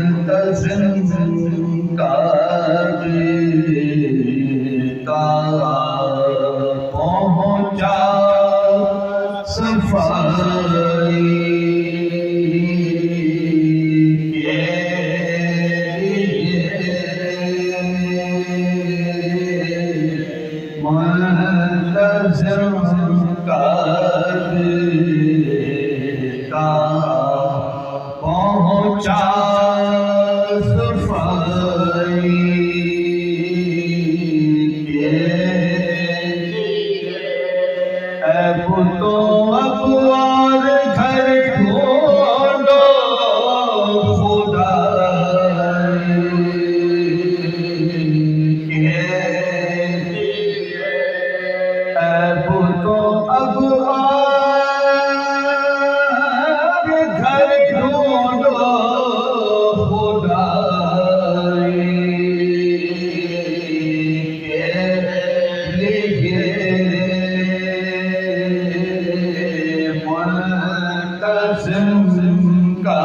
मुंतज़िम का पहुँचा सफाई के लिए। मुंतज़िम का पहुँचा सफाई के लिए। अब तो अब और घर ढूंढो खुदाई के लिए। अब तो अब और घर ढूंढो खुदाई के लिए। मुंतज़िम का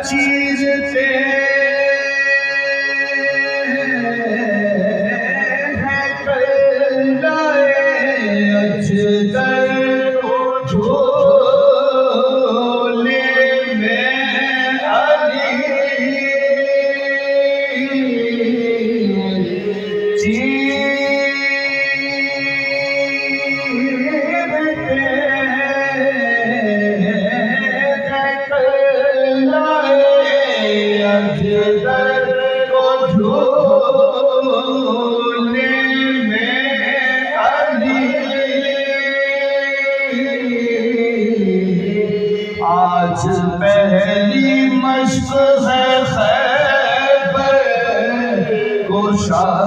चीरते हैं कलाए अजगर को झोले में अली। अजगर को झोले में अली। आज पहली मश्क है खैबर कुशाई।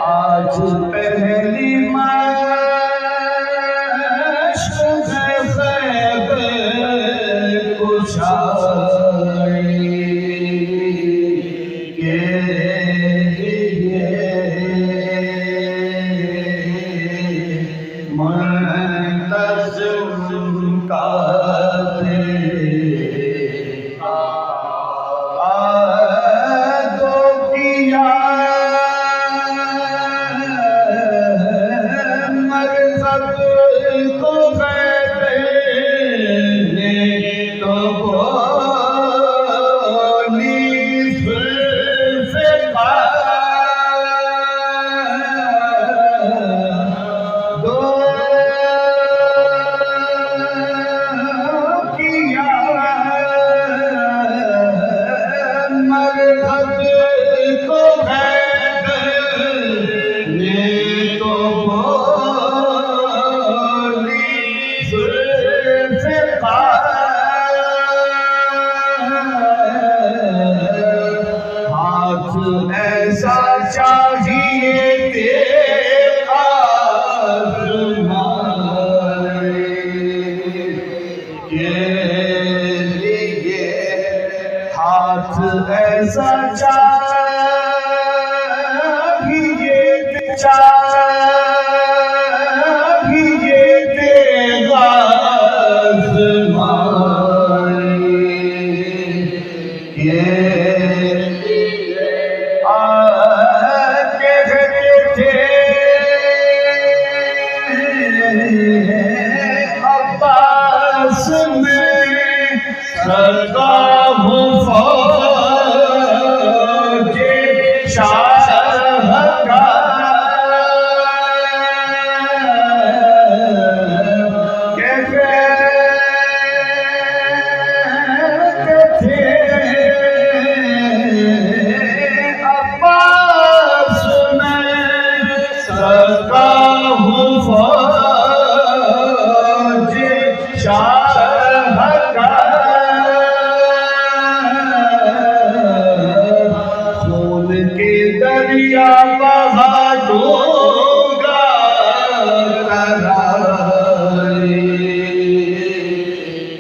आज पहली मश्क है खैबर कुशाई के लिए। मुंतज़िम का दो किया मरहब को कहते तो बोली से दो किया मरहब को कहते तो बोली से हाथ ऐसा चाहिए तेरा के लिए। हाथ ऐसा चाहिए तेरा के कहते थे अब्बास में सदा हूँ फौजे शाह का। अब्बास में सदा हूँ फौजे शाह का। खून के दरिया बहा दूंगा करारी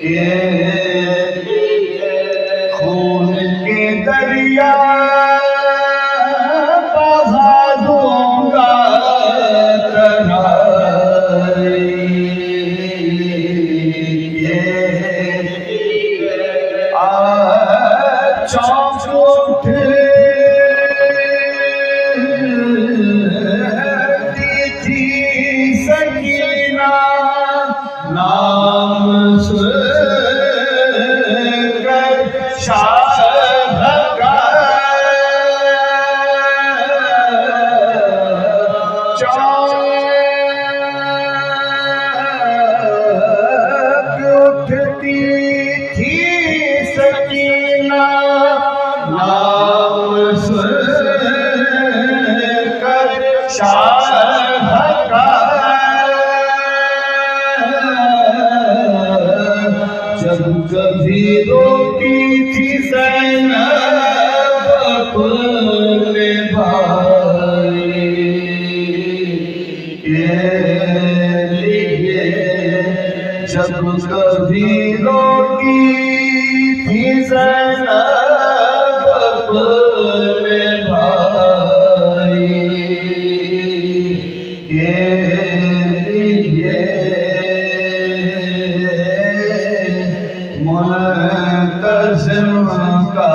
के चौक उठती थी सकीना नाम सुनकर शाह का चौक उठती थी सकीना नाम सुनकर शाह का जब कभी रोती थी ज़ैनब अपने भाई के लिए जब कभी रोती थी ज़ैनब अपने भाई के लिए मुन्तज़िम का